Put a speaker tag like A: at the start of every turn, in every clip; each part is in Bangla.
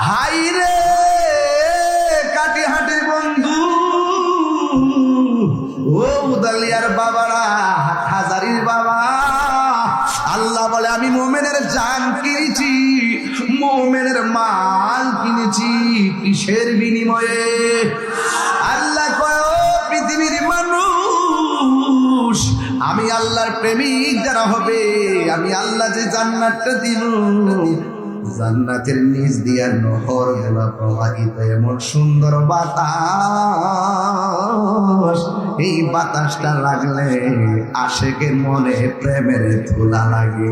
A: হাই রে কাটিহাটির বন্ধু, ও উদালিয়ার বাবারা, হাজারির বাবা, আল্লাহ বলে আমি মোমেনের জান কিনেছি, মোমেনের মাল কিনেছি, কিসের বিনিময়ে? আল্লাহ কয় ও পৃথিবীর মানুষ, আমি আল্লাহর প্রেমিক যারা হবে, আমি আল্লাহ যে জান্নাতটা দিব, জান্নাতের নিচ দিয়া নহর গুলা প্রবাহিত, এমন সুন্দর বাতাস, এই বাতাসটা লাগলে আশেকের মনে প্রেমের ধুলা লাগে।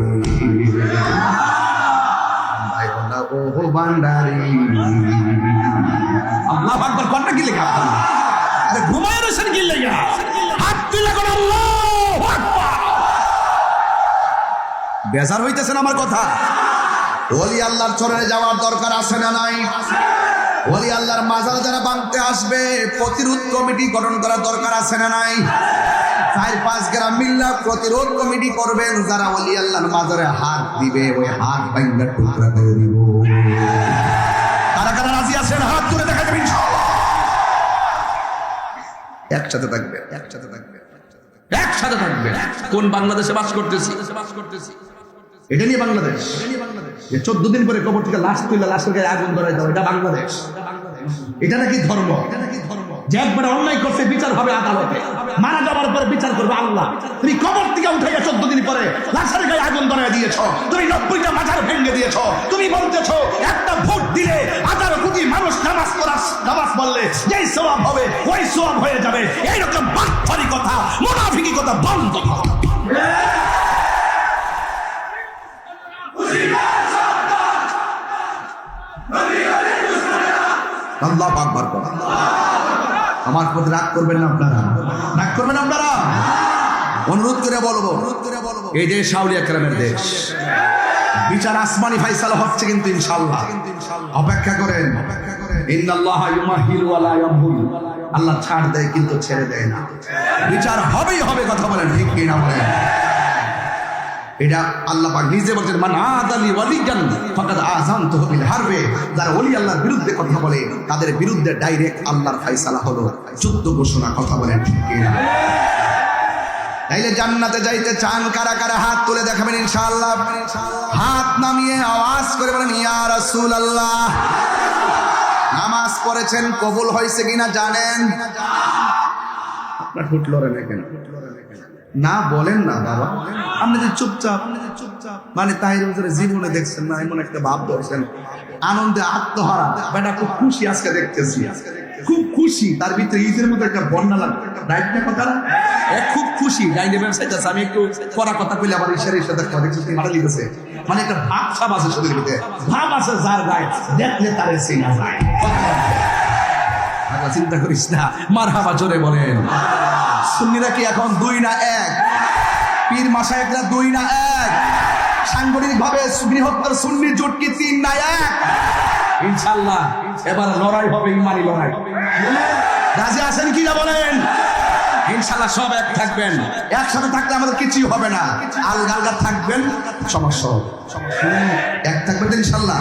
A: ও ভান্ডারি
B: আল্লাহ আকবার কোনটা কি লেখা? আরে ঘুমায় রয়েছেন কি লেখা? হাত তুলে কোন আল্লাহু আকবার।
A: বেজার হইতেছেন আমার কথা? ওলি আল্লাহর চরণে যাওয়ার দরকার আছে না নাই? ওলি আল্লাহর মাজার যারা ভাঙতে আসবে, প্রতিরোধ কমিটি গঠন করার দরকার আছে না নাই? 4-5 গ্রাম মিল্লা প্রতিরোধ কমিটি করবেন, যারা ওলি আল্লাহর মাজারে হাত দিবে, ওই হাত ভাঙা টুকরা করে দিব।
B: কারা কারা রাজি আছেন হাত তুলে দেখা যাবে ইনশাআল্লাহ।
A: একসাথে থাকবে, একসাথে থাকবে,
B: একসাথে থাকবে। কোন বাংলাদেশে বাস করতেছি?
A: এটা নিয়ে বাংলাদেশ। 14 দিন পরে কবর থেকে লাশ তুলে লাশের গায়ে আগুন ধরাই দাও, এটা বাংলাদেশ? এটা নাকি ধর্ম?
B: যে একবার অন্যায় করছে বিচার হবে আদালতে, মারা যাওয়ার পরে বিচার করবে আল্লাহ। তুমি কবর থেকে উঠে 14 দিন পরে লাশের গায়ে আগুন ধরাই দিয়েছ, তুমি 90টা মাজার ভেঙে দিয়েছ, তুমি বলতেছ একটা ভোট দিলে 1000 কোটি মানুষ নামাজ পড়লে যেই সওয়াব হবে ওই সওয়াব হয়ে যাবে। এইরকম বাটপারি কথা, মুনাফিকি কথা বন্ধ করো।
A: আল্লাহু আকবার কর। আমার প্রতি রাগ করবেন না আপনারা, রাগ করবেন আপনারা। অনুরোধ করে বলবো, এই দেশ আউলিয়া কেরামের দেশ, বিচার আসমানি ফাইসালা হচ্ছে কিন্তু ইনশাআল্লাহ। অপেক্ষা করেন। ইন্নাল্লাহা ইউমাহিলু ওয়া লা ইয়ামহুল, আল্লাহ ছাড় দেয় কিন্তু ছেড়ে দেয় না। বিচার হবেই হবে, কথা বলেন ঠিক কি না বলেন? এটা আল্লাহ পাক নিজে বলছেন, মান আদালি ওয়ালিয়ান ফাকাদ আযানতুহু বিল হারবে। যারা ওলি আল্লাহর বিরুদ্ধে কথা বলে তাদের বিরুদ্ধে ডাইরেক্ট আল্লাহর ফয়সালা হলো, যুদ্ধ ঘোষণা, কথা বলেন ঠিক কি না? তাইলে জান্নাতে যাইতে চান কারা কারা হাত তুলে দেখাবেন ইনশাআল্লাহ। হাত নামিয়ে আওয়াজ করে বলেন ইয়া রাসূলুল্লাহ। নামাজ পড়েছেন, কবুল হয়েছে কিনা জানেন? আপনার ঠোঁট লড়ে না কেন? না বলেন না বাবা, আপনি যে চুপচাপ, মানে তাহির হুজুরের জীবনে দেখছেন না এমন একটা ভাব ধরছেন, আনন্দে আত্মহারা বেটা, খুব খুশি আজকে দেখতেছি, খুব খুশি। তার ভিতরে ঈদের মতো একটা বন্যা লাগবে, রাইট না কথাটা? খুব খুশি, ডাইনে ব্যবসায়ী আছে। আমি একটু কড়া কথা কইলে আবার ইশারে সাথে দেখছি মারা লিখেছে, মানে একটা ভাব সাব আছে শরীরের ভিতরে, ভাব আছে যার গায়ে দেখলে তারে চেনা যায়। চিন্তা করিস না, মারহাবা জোরে বলেন। সুন্নিরা কি এখন 2 না 1? পীর মাশায়েখরা 2 না 1? সাংগঠনিক ভাবে বৃহত্তর সুন্নি জোট কি 3 না 1? ইনশাআল্লাহ এবার লড়াই হবে, ইমানি লড়াই। রাজি আছেন কি না বলেন? ইনশাআল্লাহ সব এক থাকবেন। একসাথে থাকলে আমাদের কিছুই হবে না, আলগা আলগা থাকবেন সমস্যা হবে। এক থাকবেন ইনশাআল্লাহ।